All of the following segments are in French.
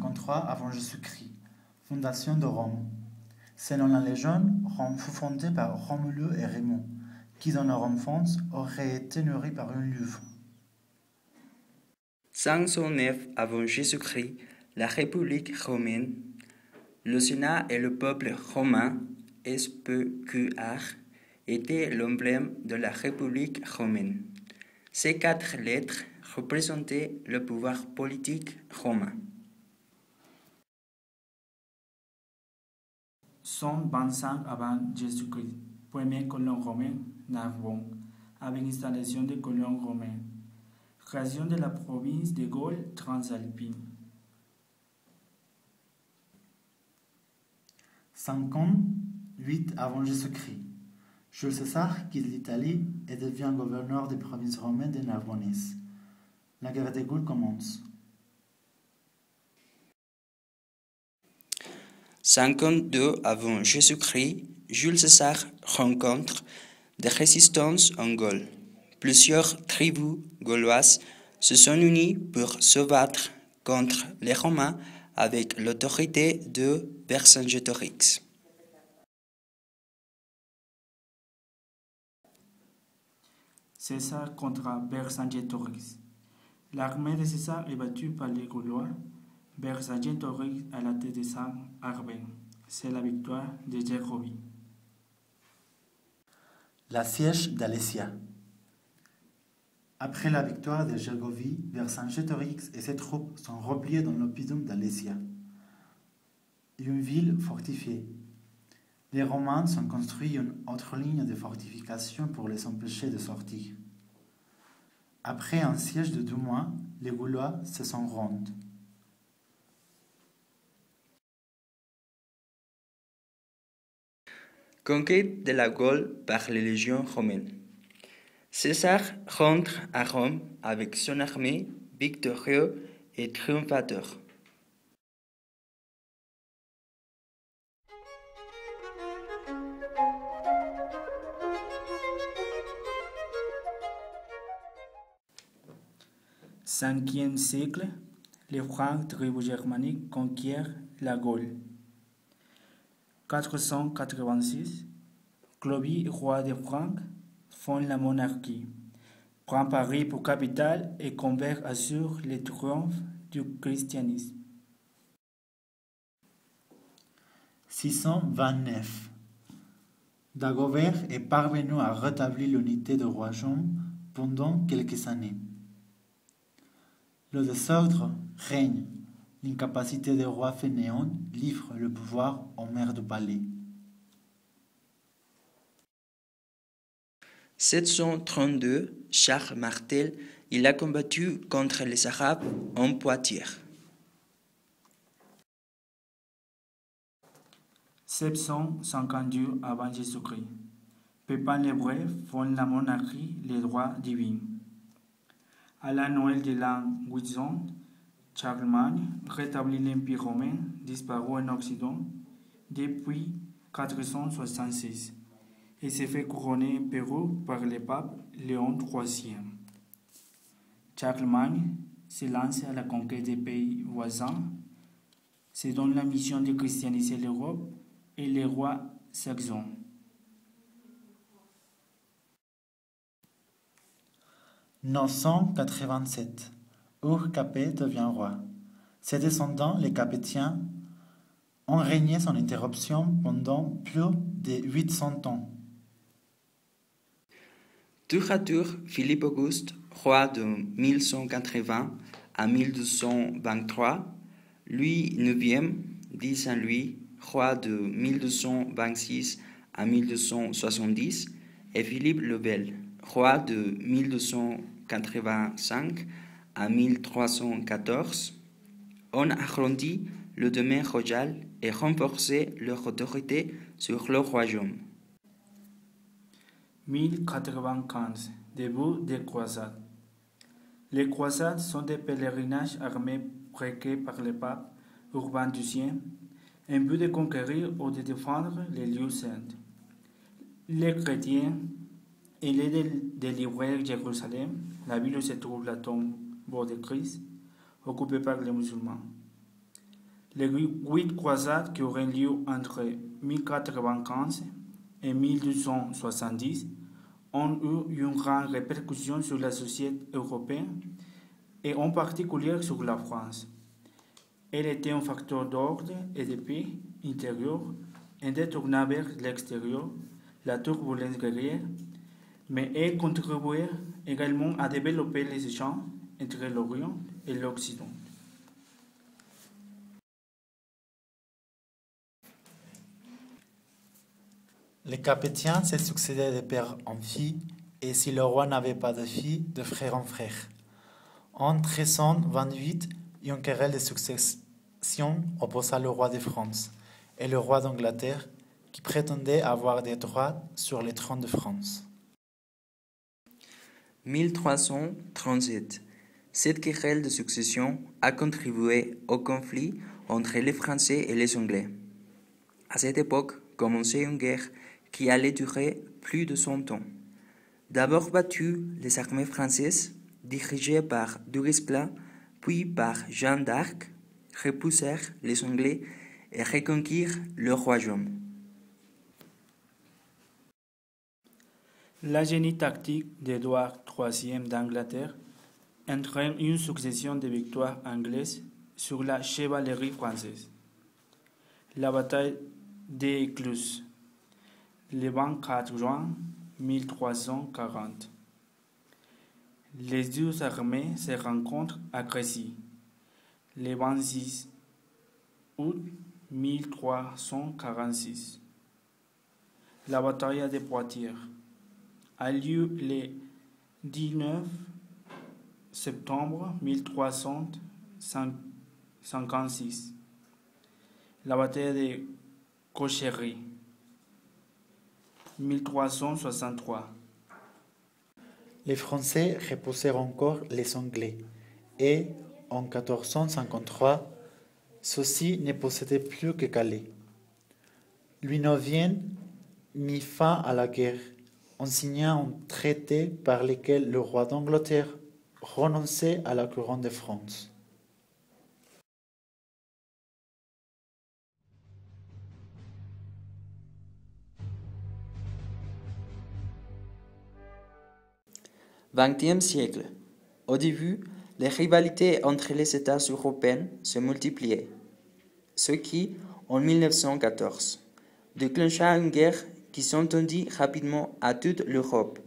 53 avant Jésus-Christ, fondation de Rome. Selon la légende, Rome fut fondée par Romulus et Rémus, qui dans leur enfance auraient été nourris par une louve. 509 avant Jésus-Christ, la République romaine, le Sénat et le peuple romain, SPQR, étaient l'emblème de la République romaine. Ces 4 lettres représentaient le pouvoir politique romain. 125 avant Jésus-Christ, premier colon romain, Narbonne, avec installation de colons romains. Région de la province de Gaule transalpine. 58 avant Jésus-Christ, Jules César quitte l'Italie et devient gouverneur des provinces romaines de Narbonne. La guerre des Gaules commence. 52 avant Jésus-Christ, Jules César rencontre des résistances en Gaule. Plusieurs tribus gauloises se sont unies pour se battre contre les Romains avec l'autorité de Vercingétorix. César contre Vercingétorix. L'armée de César est battue par les Gaulois. Vercingétorix à la tête de 100 armées. C'est la victoire de Gergovie. La siège d'Alésia. Après la victoire de Gergovie, Vercingétorix et ses troupes sont repliés dans l'oppidum d'Alésia, une ville fortifiée. Les Romains ont construit une autre ligne de fortification pour les empêcher de sortir. Après un siège de 2 mois, les Gaulois se sont rendus. Conquête de la Gaule par les légions romaines. César rentre à Rome avec son armée victorieux et triomphateur. Au 5e siècle, les Francs, tribu germanique, conquièrent la Gaule. 486, Clovis, roi des Francs, fonde la monarchie, prend Paris pour capitale et Convert assure le triomphe du christianisme. 629. Dagobert est parvenu à rétablir l'unité du royaume pendant quelques années. Le désordre règne. L'incapacité des rois fainéants livre le pouvoir aux maires du palais. 732, Charles Martel, il a combattu contre les Arabes en Poitiers. 752 avant Jésus-Christ. Pépin le Bref fonde la monarchie, les droits divins. À la Noël de l'an 800, Charlemagne rétablit l'Empire romain, disparu en Occident depuis 466, et s'est fait couronner Pérou par le pape Léon III. Charlemagne se lance à la conquête des pays voisins, se donne la mission de christianiser l'Europe et les rois saxons. 987. Ur Capet devient roi. Ses descendants, les Capétiens, ont régné sans interruption pendant plus de 800 ans. Tour à tour, Philippe Auguste, roi de 1180 à 1223, Louis IX, dit Saint-Louis, roi de 1226 à 1270, et Philippe le Bel, roi de 1285 à 1314, ont arrondi le domaine royal et renforcé leur autorité sur le royaume. 1095, début des croisades. Les croisades sont des pèlerinages armés prêtés par le pape Urbain XII, en but de conquérir ou de défendre les lieux saints. Les chrétiens et les délivrer Jérusalem, la ville où se trouve la tombe de Christ, occupée par les musulmans. Les 8 croisades qui auraient lieu entre 1095 et 1270 ont eu une grande répercussion sur la société européenne et en particulier sur la France. Elle était un facteur d'ordre et de paix intérieur, indétournable vers l'extérieur, la turbulence guerrière, mais elle contribuait également à développer les échanges entre l'Orient et l'Occident. Les Capétiens se succédaient de père en fille, et si le roi n'avait pas de fille, de frère en frère. En 1328, une querelle de succession opposa le roi de France et le roi d'Angleterre, qui prétendait avoir des droits sur le trône de France. 1337. Cette querelle de succession a contribué au conflit entre les Français et les Anglais. À cette époque commençait une guerre qui allait durer plus de 100 ans. D'abord battues, les armées françaises, dirigées par Duguesclin, puis par Jeanne d'Arc, repoussèrent les Anglais et reconquirent le royaume. La génie tactique d'Édouard III d'Angleterre entraîne une succession de victoires anglaises sur la chevalerie française. La bataille d'Écluse, le 24 juin 1340. Les deux armées se rencontrent à Crécy, le 26 août 1346. La bataille de Poitiers a lieu le 19 septembre 1356. La bataille de Cochery, 1363. Les Français repoussèrent encore les Anglais et, en 1453, ceux-ci ne possédaient plus que Calais. Louis IX mit fin à la guerre en signant un traité par lequel le roi d'Angleterre renonçait à la couronne de France. XXe siècle. Au début, les rivalités entre les États européens se multipliaient, ce qui, en 1914, déclencha une guerre qui s'étendit rapidement à toute l'Europe.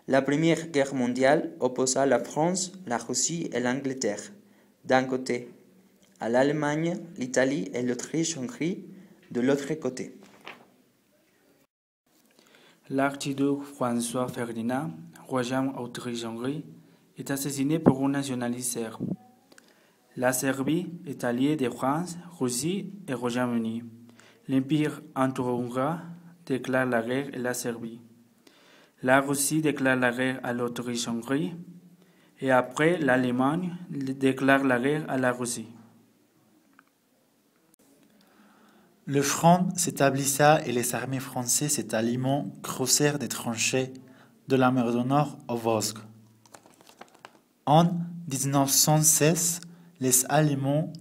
La Première Guerre mondiale opposa la France, la Russie et l'Angleterre, d'un côté, à l'Allemagne, l'Italie et l'Autriche-Hongrie, de l'autre côté. L'archiduc François Ferdinand, régent Autriche-Hongrie, est assassiné pour un nationaliste serbe. La Serbie est alliée de France, Russie et Royaume-Uni. L'Empire austro-hongrois déclare la guerre à la Serbie. La Russie déclare la guerre à l'Autriche-Hongrie et après l'Allemagne déclare la guerre à la Russie. Le front s'établissa et les armées françaises et allemandes creusèrent des tranchées de la mer du Nord au Vosges. En 1916, les Allemands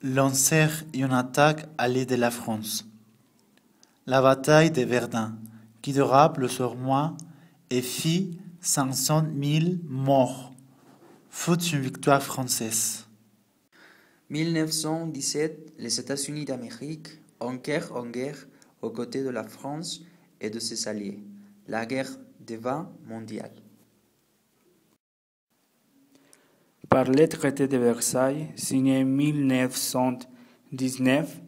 lancèrent une attaque à l'est de la France. La bataille de Verdun, qui dura plusieurs mois et fit 500 000 morts, fut une victoire française. 1917, les États-Unis d'Amérique entrèrent en guerre aux côtés de la France et de ses alliés. La guerre devint mondiale. Par le traité de Versailles, signé en 1919,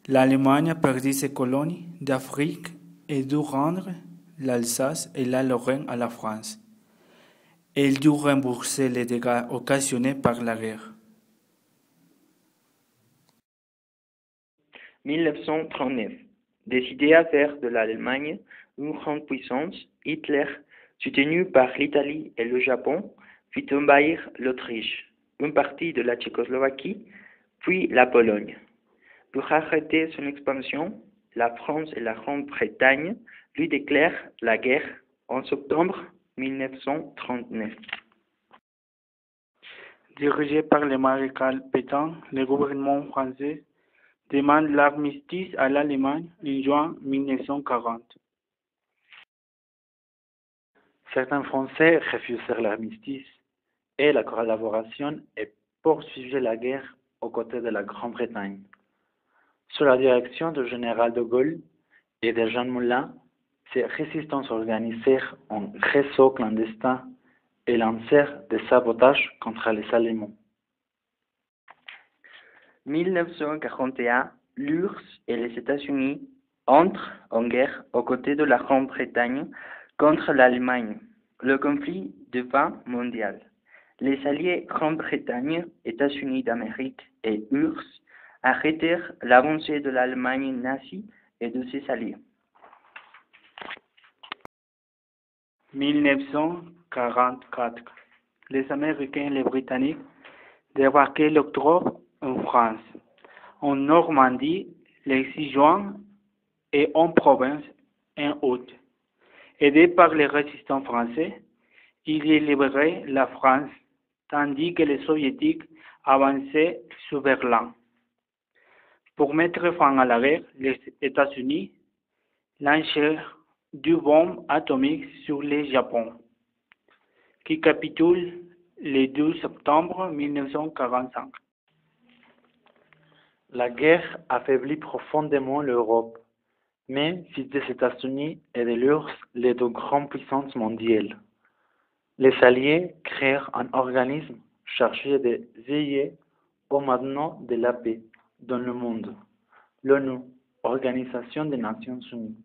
l'Allemagne perdit ses colonies d'Afrique et dut rendre l'Alsace et la Lorraine à la France. Elle dut rembourser les dégâts occasionnés par la guerre. 1939. Décidé à faire de l'Allemagne une grande puissance, Hitler, soutenu par l'Italie et le Japon, fit envahir l'Autriche, une partie de la Tchécoslovaquie, puis la Pologne. Pour arrêter son expansion, la France et la Grande-Bretagne lui déclarent la guerre en septembre 1939. Dirigé par le maréchal Pétain, le gouvernement français demande l'armistice à l'Allemagne en juin 1940. Certains Français refusèrent l'armistice et la collaboration et poursuivirent la guerre aux côtés de la Grande-Bretagne. Sous la direction du général de Gaulle et de Jean Moulin, ces résistants s'organisèrent en réseau clandestin et lancèrent des sabotages contre les Allemands. 1941, l'URSS et les États-Unis entrent en guerre aux côtés de la Grande-Bretagne contre l'Allemagne. Le conflit devint mondial. Les alliés Grande-Bretagne, États-Unis d'Amérique et URSS arrêtèrent l'avancée de l'Allemagne nazie et de ses alliés. 1944. Les Américains et les Britanniques débarquaient l'octobre en France, en Normandie le 6 juin et en province en août. Aidés par les résistants français, ils libéraient la France, tandis que les Soviétiques avançaient sur Berlin. Pour mettre fin à la guerre, les États-Unis lancèrent deux bombes atomiques sur le Japon, qui capitule le 12 septembre 1945. La guerre affaiblit profondément l'Europe, mais fit des États-Unis et de l'URSS les deux grandes puissances mondiales. Les Alliés créèrent un organisme chargé de veiller au maintien de la paix dans le monde, l'ONU, Organisation des Nations Unies.